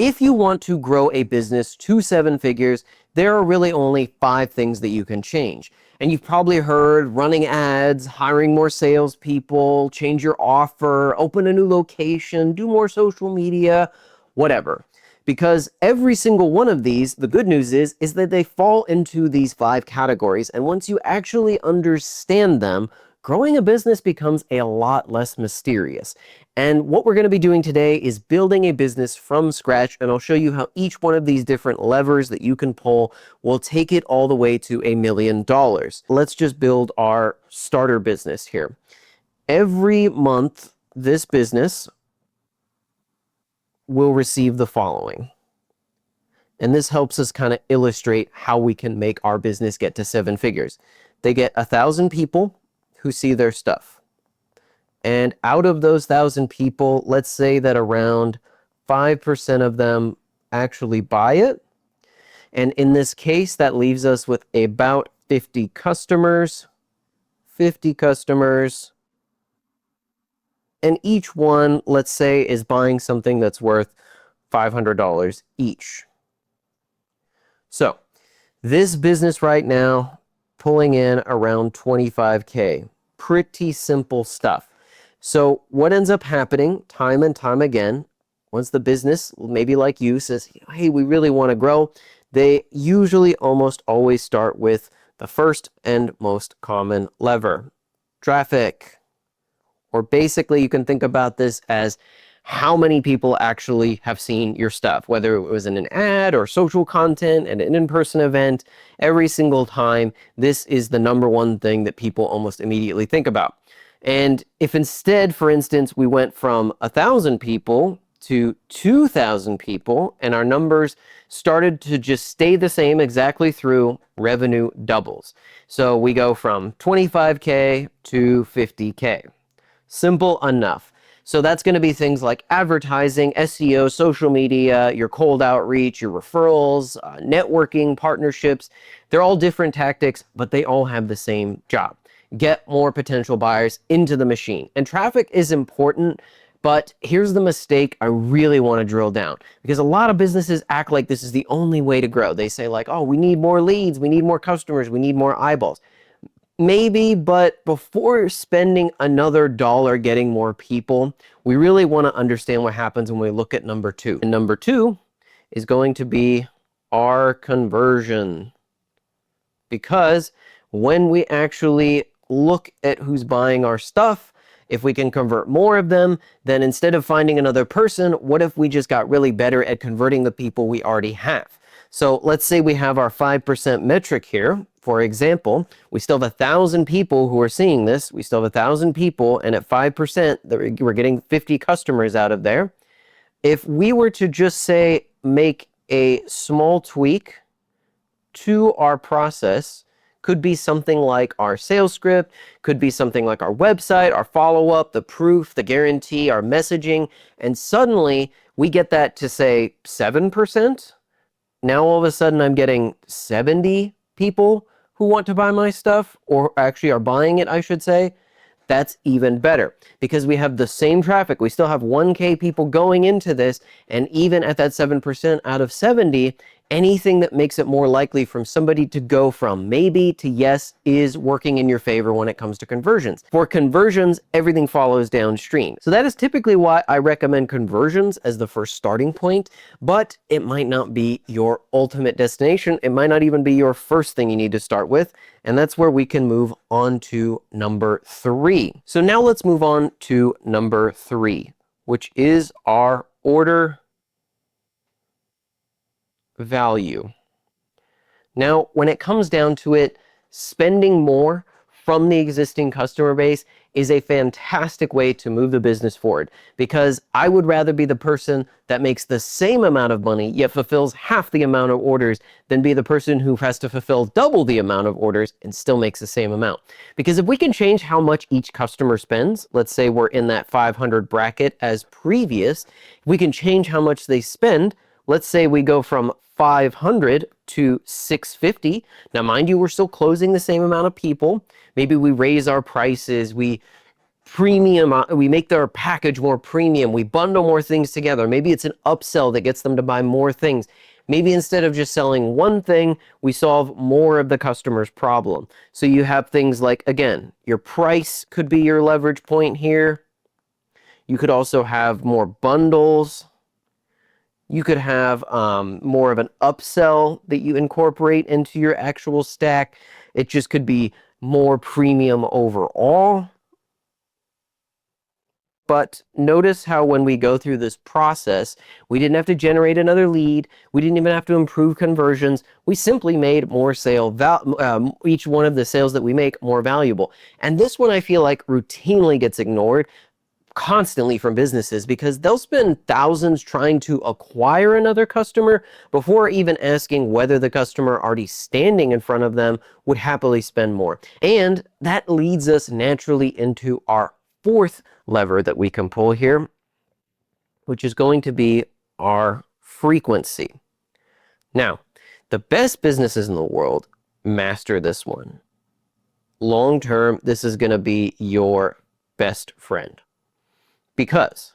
If you want to grow a business to 7 figures, there are really only 5 things that you can change. And you've probably heard running ads, hiring more salespeople, change your offer, open a new location, do more social media, whatever. Because every single one of these, the good news is that they fall into these 5 categories. And once you actually understand them, growing a business becomes a lot less mysterious. And what we're going to be doing today is building a business from scratch, and I'll show you how each one of these different levers that you can pull will take it all the way to $1 million. Let's just build our starter business here. Every month, this business will receive the following. And this helps us kind of illustrate how we can make our business get to 7 figures. They get 1,000 people who see their stuff. And out of those 1,000 people, let's say that around 5% of them actually buy it. And in this case, that leaves us with about 50 customers. 50 customers. And each one, let's say, is buying something that's worth $500 each. So this business right now, pulling in around 25K. Pretty simple stuff. So what ends up happening time and time again, once the business, maybe like you, says, hey, we really want to grow, they usually almost always start with the first and most common lever, traffic. Or basically, you can think about this as how many people actually have seen your stuff, whether it was in an ad or social content and an in-person event. Every single time, this is the number one thing that people almost immediately think about. And if instead, for instance, we went from 1,000 people to 2,000 people, and our numbers started to just stay the same exactly through, revenue doubles. So we go from 25K to 50K. Simple enough. So that's going to be things like advertising, SEO, social media, your cold outreach, your referrals, networking, partnerships. They're all different tactics, but they all have the same job. Get more potential buyers into the machine. And traffic is important, but here's the mistake I really want to drill down, because a lot of businesses act like this is the only way to grow. They say like, oh, we need more leads, we need more customers, we need more eyeballs. Maybe, but before spending another dollar getting more people, we really want to understand what happens when we look at number 2. And number 2 is going to be our conversion. Because when we actually look at who's buying our stuff, if we can convert more of them, then instead of finding another person, what if we just got really better at converting the people we already have? So let's say we have our 5% metric here. For example, we still have 1,000 people who are seeing this. We still have 1,000 people, and at 5%, we're getting 50 customers out of there. If we were to just say make a small tweak to our process, could be something like our sales script, could be something like our website, our follow-up, the proof, the guarantee, our messaging, and suddenly we get that to say 7%. Now all of a sudden I'm getting 70 people who want to buy my stuff, or actually are buying it, I should say. That's even better because we have the same traffic. We still have 1K people going into this, and even at that 7% out of 70, anything that makes it more likely from somebody to go from maybe to yes is working in your favor when it comes to conversions. For conversions, everything follows downstream. So that is typically why I recommend conversions as the first starting point, but it might not be your ultimate destination. It might not even be your first thing you need to start with, and that's where we can move on to number 3. So now let's move on to number 3, which is our order value. Now, when it comes down to it, spending more from the existing customer base is a fantastic way to move the business forward, because I would rather be the person that makes the same amount of money yet fulfills half the amount of orders than be the person who has to fulfill double the amount of orders and still makes the same amount. Because if we can change how much each customer spends, let's say we're in that 500 bracket as previous, we can change how much they spend. Let's say we go from 500 to 650. Now, mind you, we're still closing the same amount of people. Maybe we raise our prices, we premium, we make their package more premium, we bundle more things together. Maybe it's an upsell that gets them to buy more things. Maybe instead of just selling one thing, we solve more of the customer's problem. So you have things like, again, your price could be your leverage point here. You could also have more bundles. You could have more of an upsell that you incorporate into your actual stack. It just could be more premium overall. But notice how when we go through this process, we didn't have to generate another lead. We didn't even have to improve conversions. We simply made more each one of the sales that we make more valuable. And this one I feel like routinely gets ignored constantly from businesses because they'll spend thousands trying to acquire another customer before even asking whether the customer already standing in front of them would happily spend more. And that leads us naturally into our fourth lever that we can pull here, which is going to be our frequency. Now, the best businesses in the world master this one. Long term, this is going to be your best friend. Because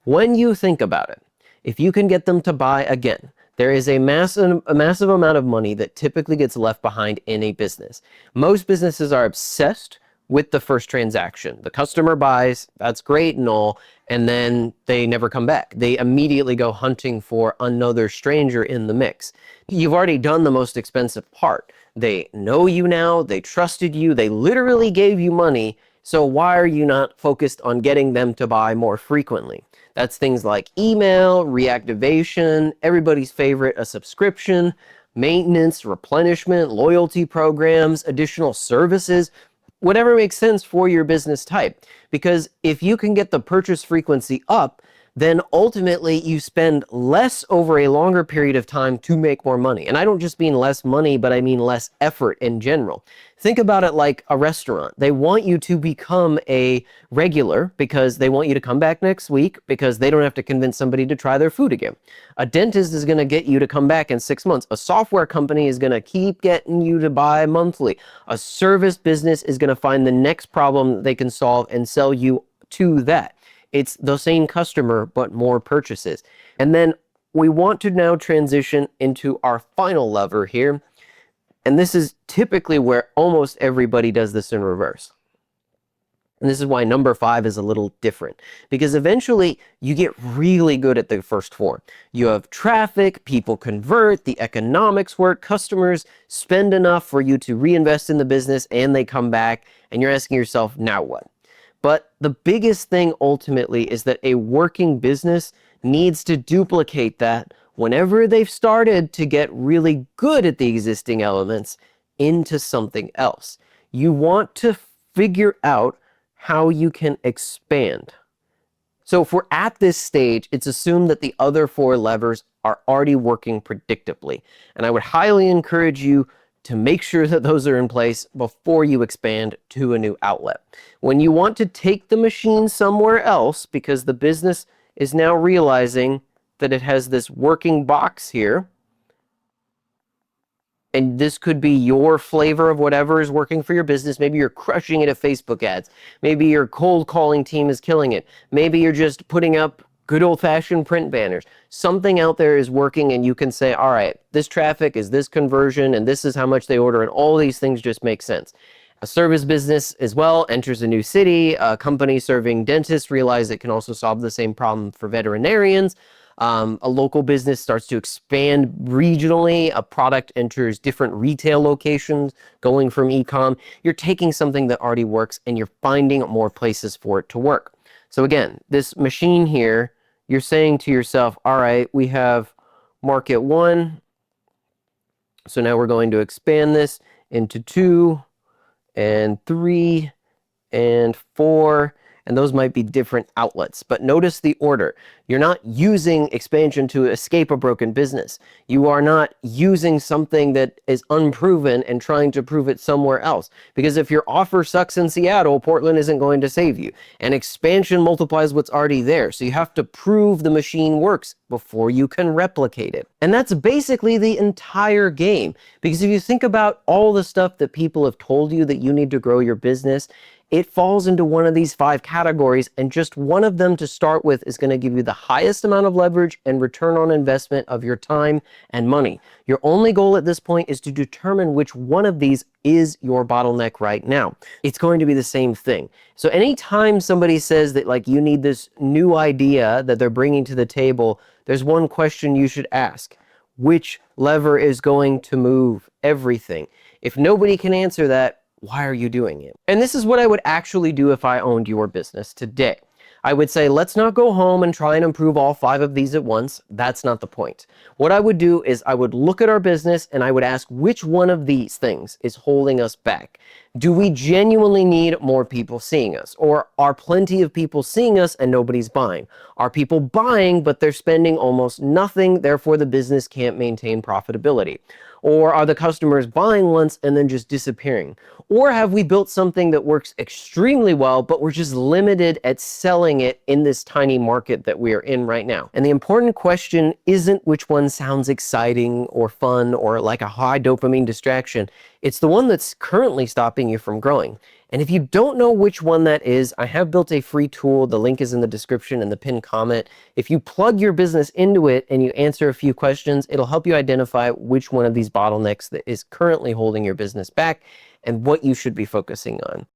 when you think about it, if you can get them to buy again, there is a massive amount of money that typically gets left behind in a business. Most businesses are obsessed with the first transaction. The customer buys, that's great and all, and then they never come back. They immediately go hunting for another stranger in the mix. You've already done the most expensive part. They know you now, they trusted you, they literally gave you money, so why are you not focused on getting them to buy more frequently? That's things like email, reactivation, everybody's favorite, a subscription, maintenance, replenishment, loyalty programs, additional services, whatever makes sense for your business type. Because if you can get the purchase frequency up, then ultimately you spend less over a longer period of time to make more money. And I don't just mean less money, but I mean less effort in general. Think about it like a restaurant. They want you to become a regular because they want you to come back next week because they don't have to convince somebody to try their food again. A dentist is going to get you to come back in 6 months. A software company is going to keep getting you to buy monthly. A service business is going to find the next problem that they can solve and sell you to that. It's the same customer, but more purchases. And then we want to now transition into our final lever here. And this is typically where almost everybody does this in reverse. And this is why number 5 is a little different. Because eventually you get really good at the first 4. You have traffic, people convert, the economics work, customers spend enough for you to reinvest in the business, and they come back, and you're asking yourself, now what? But the biggest thing ultimately is that a working business needs to duplicate that whenever they've started to get really good at the existing elements into something else. You want to figure out how you can expand. So if we're at this stage, it's assumed that the other 4 levers are already working predictably. And I would highly encourage you to make sure that those are in place before you expand to a new outlet. When you want to take the machine somewhere else, because the business is now realizing that it has this working box here, and this could be your flavor of whatever is working for your business. Maybe you're crushing it at Facebook ads. Maybe your cold calling team is killing it. Maybe you're just putting up good old-fashioned print banners. Something out there is working and you can say, all right, this traffic is this conversion and this is how much they order, and all these things just make sense. A service business as well enters a new city. A company serving dentists realize it can also solve the same problem for veterinarians. A local business starts to expand regionally. A product enters different retail locations, going from e-com. You're taking something that already works and you're finding more places for it to work. So again, this machine here, you're saying to yourself, all right, we have market 1. So now we're going to expand this into 2 and 3 and 4. And those might be different outlets. But notice the order. You're not using expansion to escape a broken business. You are not using something that is unproven and trying to prove it somewhere else. Because if your offer sucks in Seattle, Portland isn't going to save you. And expansion multiplies what's already there. So you have to prove the machine works before you can replicate it. And that's basically the entire game. Because if you think about all the stuff that people have told you that you need to grow your business, it falls into one of these 5 categories, and just one of them to start with is going to give you the highest amount of leverage and return on investment of your time and money. Your only goal at this point is to determine which one of these is your bottleneck right now. It's going to be the same thing. So anytime somebody says that like you need this new idea that they're bringing to the table, there's one question you should ask. Which lever is going to move everything? If nobody can answer that, why are you doing it? And this is what I would actually do if I owned your business today. I would say, let's not go home and try and improve all 5 of these at once. That's not the point. What I would do is I would look at our business and I would ask which one of these things is holding us back. Do we genuinely need more people seeing us? Or are plenty of people seeing us and nobody's buying? Are people buying, but they're spending almost nothing, therefore the business can't maintain profitability? Or are the customers buying once and then just disappearing? Or have we built something that works extremely well, but we're just limited at selling it in this tiny market that we are in right now? And the important question isn't which one sounds exciting or fun or like a high dopamine distraction. It's the one that's currently stopping you from growing. And if you don't know which one that is, I have built a free tool. The link is in the description and the pinned comment. If you plug your business into it and you answer a few questions, it'll help you identify which one of these bottlenecks that is currently holding your business back and what you should be focusing on.